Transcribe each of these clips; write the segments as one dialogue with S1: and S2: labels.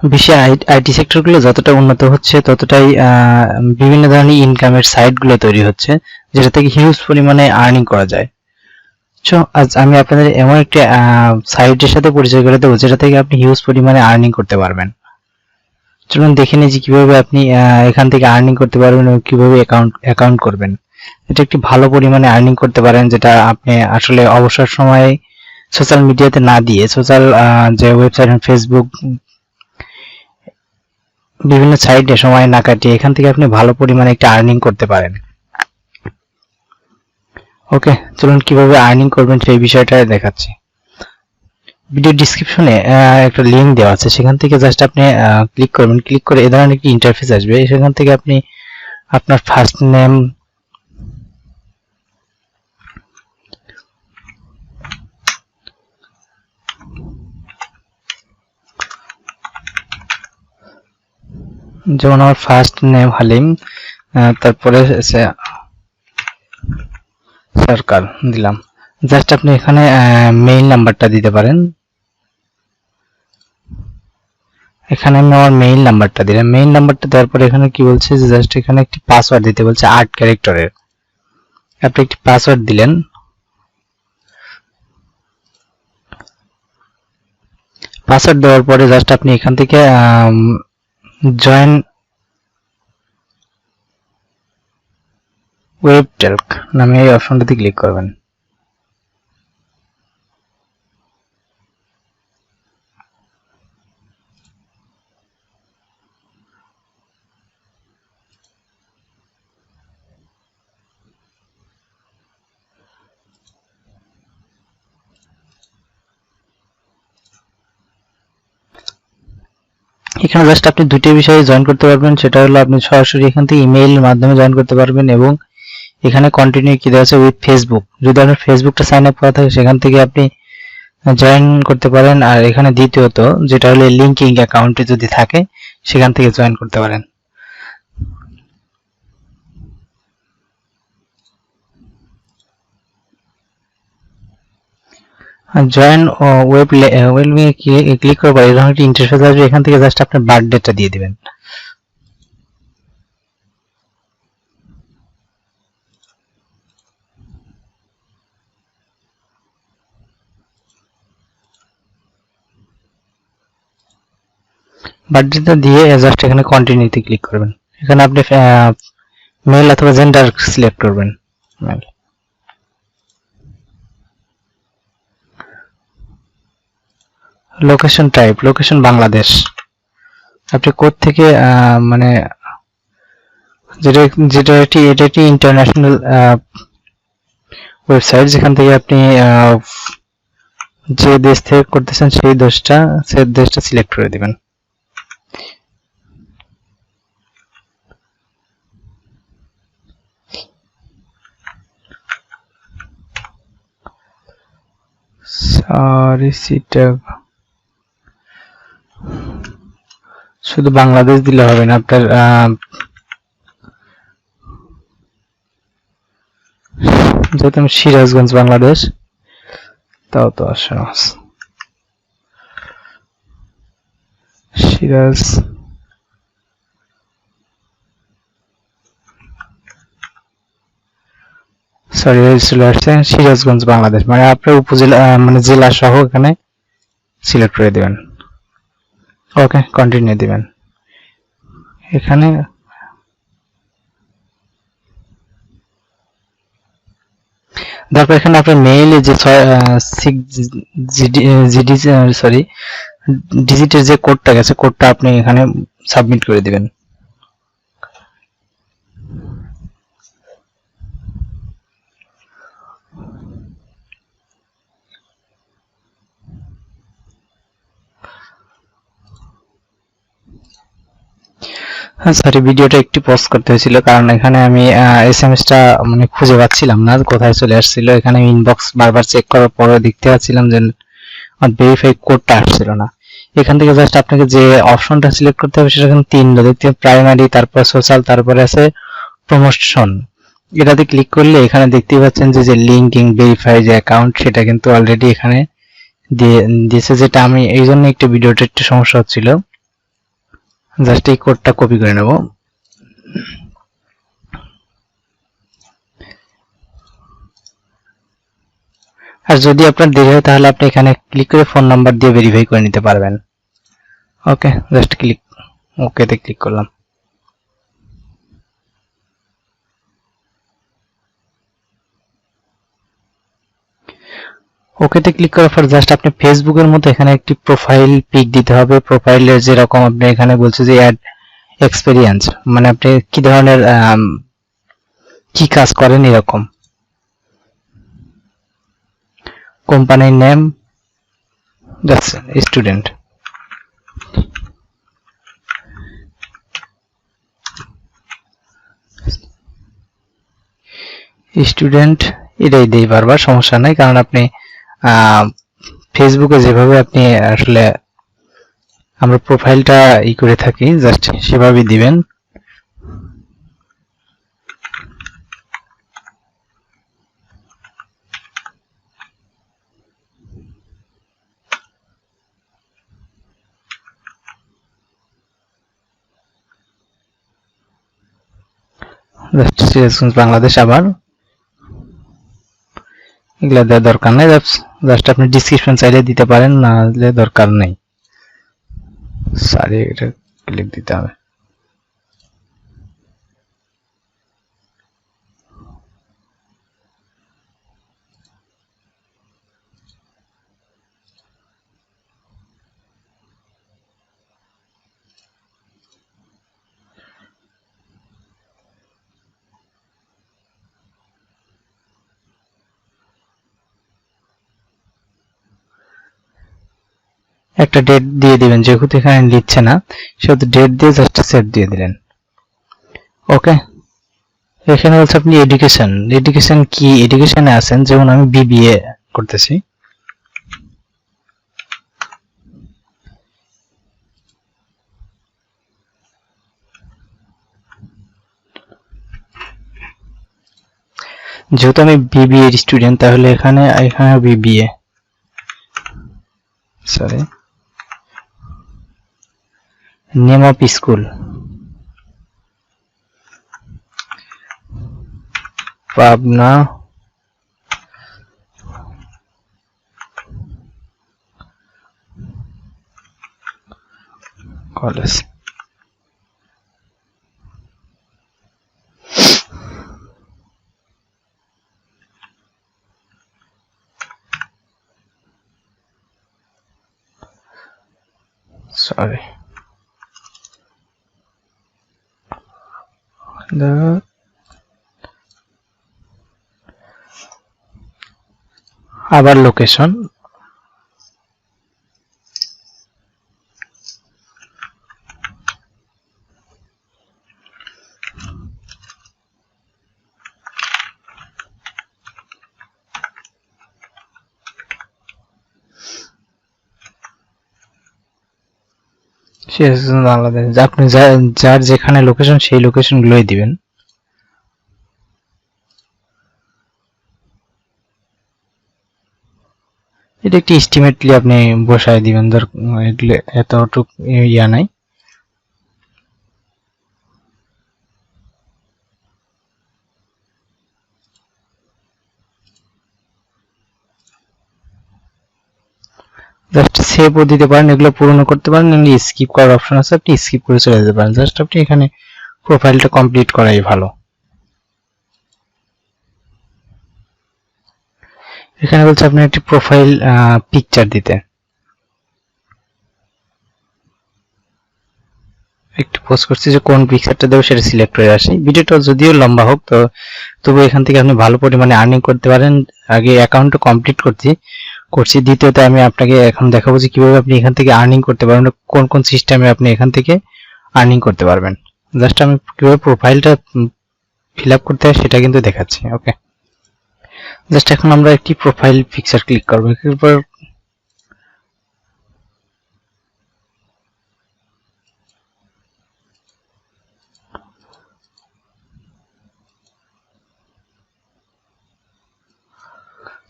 S1: বিশ্বে আইটি সেক্টরগুলো যতটা উন্নত হচ্ছে ততটাই বিভিন্ন ধরনের ইনকামের সাইটগুলো তৈরি হচ্ছে, যেটা থেকে হিউজ পরিমাণে আর্নিং করা যায়। সো আজ আমি আপনাদের এমন একটি সাইটের সাথে পরিচয় করে দেবো যেটা থেকে আপনি হিউজ পরিমাণে আর্নিং করতে পারবেন। চলুন দেখে নিই যে কিভাবে আপনি এখান থেকে আর্নিং করতে পারবেন এবং কিভাবে অ্যাকাউন্ট করবেন। এটা একটি ভালো পরিমাণে আর্নিং করতে পারেন, যেটা আপনি আসলে অবসর সময়ে সোশ্যাল মিডিয়াতে না দিয়ে সোশ্যাল যে ওয়েবসাইট, ফেসবুক, বিভিন্ন সাইটে সময় না কাটিয়ে এখান থেকে আপনি ভালো পরিমাণে একটা আর্নিং করতে পারেন। ওকে, চলুন কিভাবে আর্নিং করবেন সেই বিষয়টা দেখাচ্ছি। ভিডিও ডিসক্রিপশনে একটা লিংক দেওয়া আছে, সেখান থেকে জাস্ট আপনি ক্লিক করবেন। ক্লিক করে এ ধরনের একটি ইন্টারফেস আসবে। সেখান থেকে আপনি আপনার ফার্স্ট নেম, যেমন আমার ফার্স্ট নেম হালিম, তারপরে সরকার দিলাম। জাস্ট আপনি এখানে মেইল নাম্বারটা দিতে পারেন। এখানে আমি আমার মেইল নাম্বারটা দিলাম। মেইল নাম্বারটা দেওয়ার পরে এখানে কি বলছে যে জাস্ট এখানে একটি পাসওয়ার্ড দিতে বলছে 8 ক্যারেক্টারের। আপনি একটি পাসওয়ার্ড দিলেন। পাসওয়ার্ড দেওয়ার পরে জাস্ট আপনি এখান থেকে জয়েন ওয়েবটক নামে এই অপশনটাতে ক্লিক করবেন। এখানে জাস্ট আপনি দুটি বিষয়ে জয়েন করতে পারবেন। সেটা হলো আপনি সরাসরি এখান থেকে ইমেইলের মাধ্যমে জয়েন করতে পারবেন, এবং এখানে কন্টিনিউ কি দেওয়া আছে উইথ ফেসবুক। যদি আপনার ফেসবুকটা সাইন আপ করা থাকে সেখান থেকে আপনি জয়েন করতে পারেন। আর এখানে দ্বিতীয়ত যেটা হলো লিঙ্কিং অ্যাকাউন্টে যদি থাকে সেখান থেকে জয়েন করতে পারেন। জয়েন ওয়েব ক্লিক করবো, এরকম একটি ইন্টারফেস আসবে। এখান থেকে জাস্ট আপনার বার্থডেটা দিয়ে দিবেন। বার্থডেটা দিয়ে জাস্ট এখানে কন্টিনিউতে ক্লিক করবেন। এখানে আপনি মেল অথবা জেন্ডার সিলেক্ট করবেন। Male. Location type, location Bangladesh. আপনি কোথা থেকে মানে এটা একটি ইন্টারন্যাশনাল ওয়েবসাইট, যেখান থেকে আপনি যে দেশ থেকে করতেছেন সেই দেশটা সিলেক্ট করে দিবেন। সরি সিটা শুধু বাংলাদেশ দিলে হবে না, আপনার যেহেতু আমি সিরাজগঞ্জ বাংলাদেশ, তাও তো আসে না। সিরাজ চলে আসছে সিরাজগঞ্জ বাংলাদেশ, মানে আপনার উপজেলা মানে জেলা সহ এখানে সিলেক্ট করে দিবেন। ওকে, কন্টিনিউ দিবেন। এখানে তারপর এখানে আপনার মেইলে যে ডিজিটের যে কোডটা গেছে, কোডটা আপনি এখানে সাবমিট করে দিবেন। সরি, ভিডিওটা একটু পজ করতে হয়েছিল, কারণ এখানে আমি এসএমএসটা মানে খুঁজে পাচ্ছিলাম না, কোথায় চলে আসছিল। এখানে ইনবক্স বারবার চেক করার পরে দেখতে পাচ্ছিলাম যে আমার ভেরিফাই কোডটা আসছিল না। এখান থেকে জাস্ট আপনাকে যে অপশনটা সিলেক্ট করতে হবে সেটা এখানে তিনটা দেখতে, প্রাইমারি, তারপর সোশ্যাল, তারপরে আছে প্রমোশন। এটাতে ক্লিক করলে এখানে দেখতে পাচ্ছেন যে লিঙ্কিং ভেরিফাই যে অ্যাকাউন্ট, সেটা কিন্তু অলরেডি এখানে দিয়েছে, যেটা আমি এই জন্য একটু ভিডিওটা একটু সমস্যা হচ্ছিল। জাস্ট এই কোডটা কপি করে নেব। আর যদি আপনার দেরি হয় তাহলে আপনি এখানে ক্লিক করে ফোন নাম্বার দিয়ে ভেরিফাই করে নিতে পারবেন। ওকে, জাস্ট ক্লিক ওকেতে ক্লিক করলাম। ওকেতে ক্লিক করার পর জাস্ট আপনি ফেসবুকের মতো এখানে একটি প্রোফাইল পিক দিতে হবে। প্রোফাইলের যেরকম আপনি এখানে বলছে যে অ্যাড এক্সপেরিয়েন্স, মানে আপনি কি ধরনের কি কাজ করেন এরকম। কোম্পানির নেম জাস্ট স্টুডেন্ট। স্টুডেন্ট এটাই দেই বারবার, সমস্যা নাই, কারণ আপনি ফেসবুকে যেভাবে আপনি আসলে আমরা প্রোফাইলটা ই করে থাকি জাস্ট সেভাবেই দিবেন। জাস্ট সিরাজগঞ্জ বাংলাদেশ। আবার এগুলা দেওয়ার দরকার নেই, জাস্ট আপনি ডিসক্রিপশন চাইলে দিতে পারেন, না দিলে দরকার নেই। সরি, এটা ক্লিক দিতে হবে। একটা ডেট দিয়ে দিবেন, যেহেতু এখানে লিখছে না সেহেতু ডেট দিয়ে জাস্ট সেভ দিয়ে দিলেন। ওকে, এখানে বলছে আপনি এডুকেশন কি এডুকেশনে আছেন, যেমন আমি বিবিএ করতেছি। যেহেতু আমি বিবিএ এর স্টুডেন্ট, তাহলে এখানে BBA, sorry, name of school Pabna college. Sorry, আবার লোকেশন, বাংলাদেশ। আপনি যার যেখানে লোকেশন সেই লোকেশন গুলোই দিবেন। এটা একটি এস্টিমেটলি আপনি বসায় দিবেন, এগুলো এতটুক ইয়া নাই। জাস্ট সেভও দিতে পারেন, এগুলো পূরণ করতে পারেন, স্কিপ করার অপশন আছে, আপনি স্কিপ করে চলে যেতে পারেন। জাস্ট আপনি এখানে প্রোফাইলটা কমপ্লিট করাই ভালো। এখানে বলছে আপনি একটি প্রোফাইল পিকচার দিতে, একটু পোস্ট করছি যে কোন পিকচারটা দেবো সেটা সিলেক্ট হয়ে আসে। ভিডিওটা যদিও লম্বা হোক তো তবু এখান থেকে আপনি ভালো পরিমাণে আর্নিং করতে পারেন। আগে অ্যাকাউন্টটা কমপ্লিট করছি। দ্বিতীয়ত আমি আপনাকে এখন দেখাবো যে কিভাবে আপনি এখান থেকে আর্নিং করতে পারবেন, কোন কোন সিস্টেমে আপনি এখান থেকে আর্নিং করতে পারবেন। জাস্ট আমি কিভাবে প্রোফাইলটা ফিল আপ করতে হয় সেটা কিন্তু দেখাচ্ছি। ওকে, জাস্ট এখন আমরা একটি প্রোফাইল পিকচার ক্লিক করবো। এরপর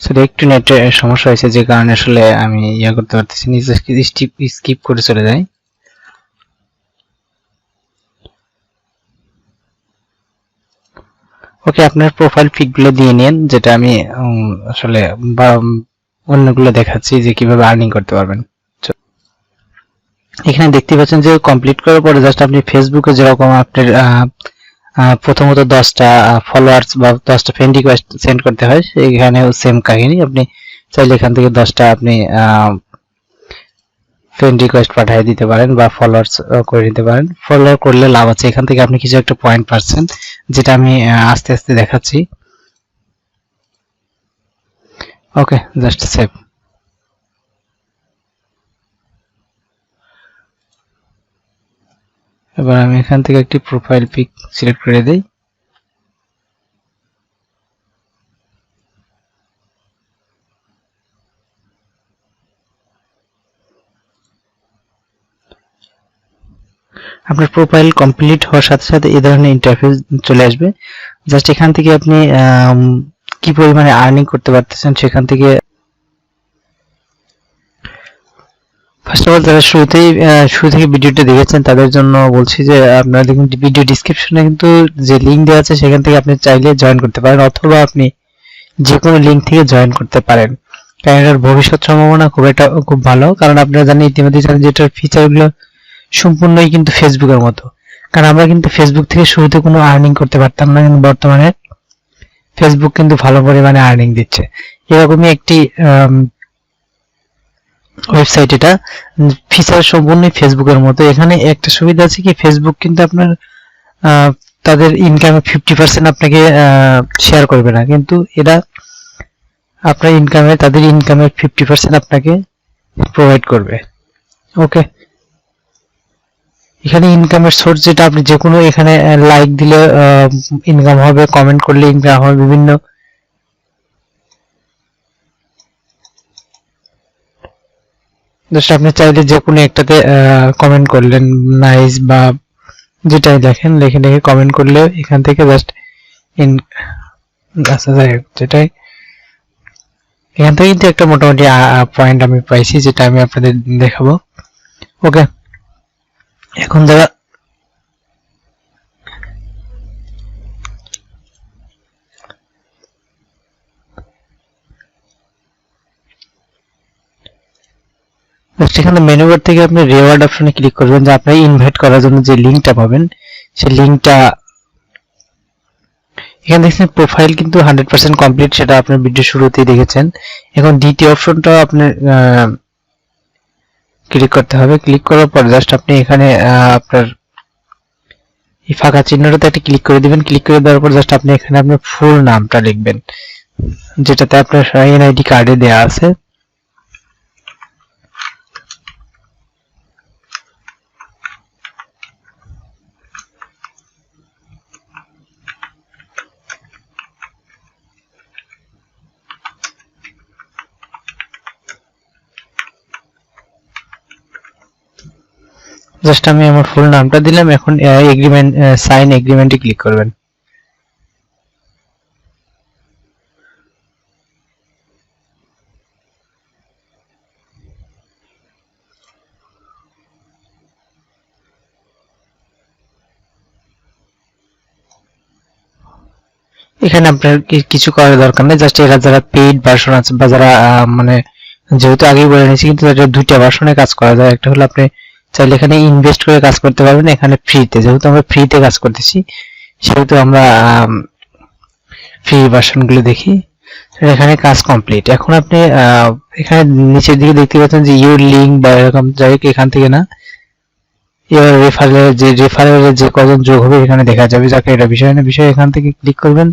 S1: সেটা একটু নেটের সমস্যা হয়েছে, যে কারণে আসলে আমি ইয়া করতে পারতেছি না, স্কিপ করে চলে যাই। ওকে, আপনার প্রোফাইল পিক গুলো দিয়ে নিন, যেটা আমি আসলে অন্যগুলো দেখাচ্ছি যে কিভাবে আর্নিং করতে পারবেন। এখানে দেখতে পাচ্ছেন যে কমপ্লিট করার পরে জাস্ট আপনি ফেসবুকে যেরকম আপনার প্রথমত 10টা ফলোয়ার্স বা 10টা ফ্রেন্ড রিকোয়েস্ট সেন্ড করতে হয়, এখানেও সেম কাহিনী। আপনি চাইলে এখান থেকে 10টা আপনি ফ্রেন্ড রিকোয়েস্ট পাঠিয়ে দিতে পারেন বা ফলোয়ার্স করে নিতে পারেন। ফলো করলে লাভ আছে, এখান থেকে আপনি কিছু একটা পয়েন্ট পাচ্ছেন, যেটা আমি আস্তে আস্তে দেখাচ্ছি। ওকে, জাস্ট সেভ। এবার আমি এখান থেকে একটি প্রোফাইল পিক সিলেক্ট করে দেই। আপনার প্রোফাইল কমপ্লিট হওয়ার সাথে সাথে এই ধরনের ইন্টারফেস চলে আসবে। জাস্ট এখান থেকে আপনি কি পরিমাণে আর্নিং করতে পারতেছেন সেখান থেকে ফার্স্ট অফ অল যারা শুরু থেকে ভিডিওটা দেখেছেন তাদের জন্য বলছি যে আপনারা দেখুন ভিডিও ডেসক্রিপশনে কিন্তু যে লিংক দেওয়া আছে সেখান থেকে আপনি চাইলে জয়েন করতে পারেন, অথবা আপনি যে কোনো লিংক থেকে জয়েন করতে পারেন। কারণ এটার ভবিষ্যৎ সম্ভাবনা খুব ভালো, কারণ আপনারা জানেন ইতিমধ্যে জানেন যে এটার ফিচারগুলো সম্পূর্ণই কিন্তু ফেসবুকের মতো। কারণ আমরা কিন্তু ফেসবুক থেকে শুরুতে কোনো আর্নিং করতে পারতাম না, কিন্তু বর্তমানে ফেসবুক কিন্তু ভালো পরিমাণে আর্নিং দিচ্ছে। এরকমই একটি ওয়েবসাইট, এটা ফিচার সম্পূর্ণই ফেসবুকের মতো। এখানে একটা সুবিধা আছে কি, ফেসবুক কিন্তু আপনার তাদের ইনকামে 50% আপনাকে শেয়ার করবে না, কিন্তু এরা আপনার ইনকামে তাদের ইনকামের 50% আপনাকে প্রোভাইড করবে। ওকে, এখানে ইনকামের সোর্স যেটা, আপনি যে কোনো এখানে লাইক দিলে ইনকাম হবে, কমেন্ট করলে ইনকাম হবে, বিভিন্ন জাস্ট আপনি চাইলে যে কোনো একটাতে কমেন্ট করলেন, নাইস বা যেটাই দেখেন লিখে লিখে কমেন্ট করলে এখান থেকে জাস্ট আচ্ছা যাই হোক, যেটাই এখান থেকে কিন্তু একটা মোটামুটি পয়েন্ট আমি পাইছি, যেটা আমি আপনাদের দেখাবো। ওকে, এখন যারা এখানে মেনু বার থেকে আপনি রিওয়ার্ড অপশনে ক্লিক করবেন, যে আপনি ইনভাইট করার জন্য যে লিংকটা পাবেন সেই লিংকটা এখানে দেখছেন। প্রোফাইল কিন্তু 100% কমপ্লিট, সেটা আপনার ভিডিও শুরুতেই দেখেছেন। এখন দ্বিতীয় অপশনটা আপনার ক্লিক করতে হবে। ক্লিক করার পর জাস্ট আপনি এখানে আপনার এই ফাঁকা চিহ্নটাতে একটা ক্লিক করে দিবেন। ক্লিক করে দেওয়ার পর জাস্ট আপনি এখানে আপনার ফুল নামটা লিখবেন, যেটাতে আপনার এনআইডি কার্ডে দেওয়া আছে। জাস্ট আমি আমার ফুল নামটা দিলাম। এখন এগ্রিমেন্ট, সাইন এগ্রিমেন্টে ক্লিক করবেন। এখানে আপনার কিছু করার দরকার নেই, জাস্ট এরা যারা পেইড ভার্সন আছে বা যারা মানে যেহেতু আগেই বলে নিয়েছি, কিন্তু এটা দুইটা ভার্সনে কাজ করা যায়। একটা হলো আপনি চাইলে এখানে ইনভেস্ট করে কাজ করতে পারবেন, এখানে ফ্রিতে, যেহেতু আমরা ফ্রিতে কাজ করতেছি সেহেতু আমরা ফ্রি ভার্সনগুলো দেখি। এখানে কাজ কমপ্লিট। এখন আপনি এখানে নিচের দিকে দেখতে পাচ্ছেন যে ইউর লিঙ্ক বা এরকম, যাই হোক এখান থেকে না, এবার রেফারেলের যে কজন যোগ হবে এখানে দেখা যাবে। যাকে এটা বিষয় না, বিষয় এখান থেকে ক্লিক করবেন,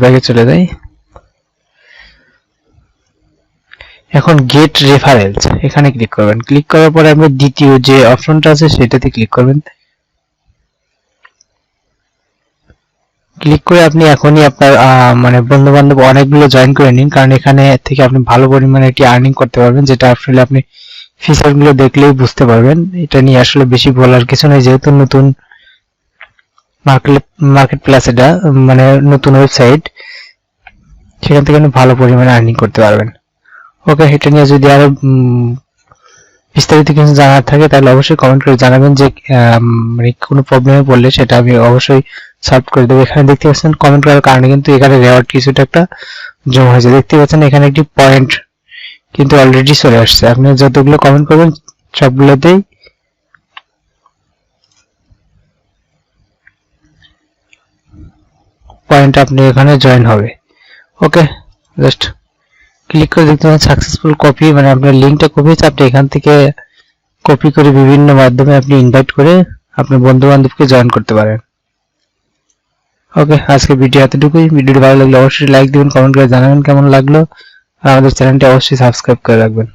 S1: ব্যাগে চলে যাই। এখন গেট রেফারেলস এখানে ক্লিক করবেন। ক্লিক করার পরে আপনি দ্বিতীয় যে অপশনটা আছে সেটাতে ক্লিক করবেন। ক্লিক করে আপনি এখনই আপনার মানে বন্ধু বান্ধব অনেকগুলো জয়েন করে নিন, কারণ এখানে থেকে আপনি ভালো পরিমাণে একটি আর্নিং করতে পারবেন, যেটা আসলে আপনি ফিচারগুলো দেখলেই বুঝতে পারবেন। এটা নিয়ে আসলে বেশি বলার কিছু নেই, যেহেতু নতুন মার্কেট প্লেস, এটা মানে নতুন ওয়েবসাইট, সেখান থেকে আপনি ভালো পরিমাণে আর্নিং করতে পারবেন। ওকে, এটা নিয়ে যদি আরো বিস্তারিত কিছু জানার থাকে তাহলে অবশ্যই কমেন্ট করে জানাবেন যে মানে কোনো প্রবলেমে পড়লে সেটা আমি অবশ্যই সলভ করে দেবো। এখানে দেখতে পাচ্ছেন কমেন্ট করার কারণে কিন্তু এখানে রেওয়ার্ড কিছুটা একটা জমা হয়েছে, দেখতে পাচ্ছেন এখানে একটি পয়েন্ট কিন্তু অলরেডি চলে আসছে। আপনি যতগুলো কমেন্ট করবেন সবগুলোতেই পয়েন্ট আপনি এখানে জয়েন হবে। ওকে, জাস্ট ক্লিক করে দেখতে পাচ্ছেন সাকসেসফুল কপি, মানে আপনার লিঙ্কটা কপি হয়েছে। আপনি এখান থেকে কপি করে বিভিন্ন মাধ্যমে আপনি ইনভাইট করে আপনার বন্ধু বান্ধবকে জয়েন করতে পারেন। ওকে, আজকে ভিডিও এতটুকুই। ভিডিওটি ভালো লাগলে অবশ্যই লাইক দিবেন, কমেন্ট করে জানাবেন কেমন লাগলো, আর আমাদের চ্যানেলটি অবশ্যই সাবস্ক্রাইব করে রাখবেন।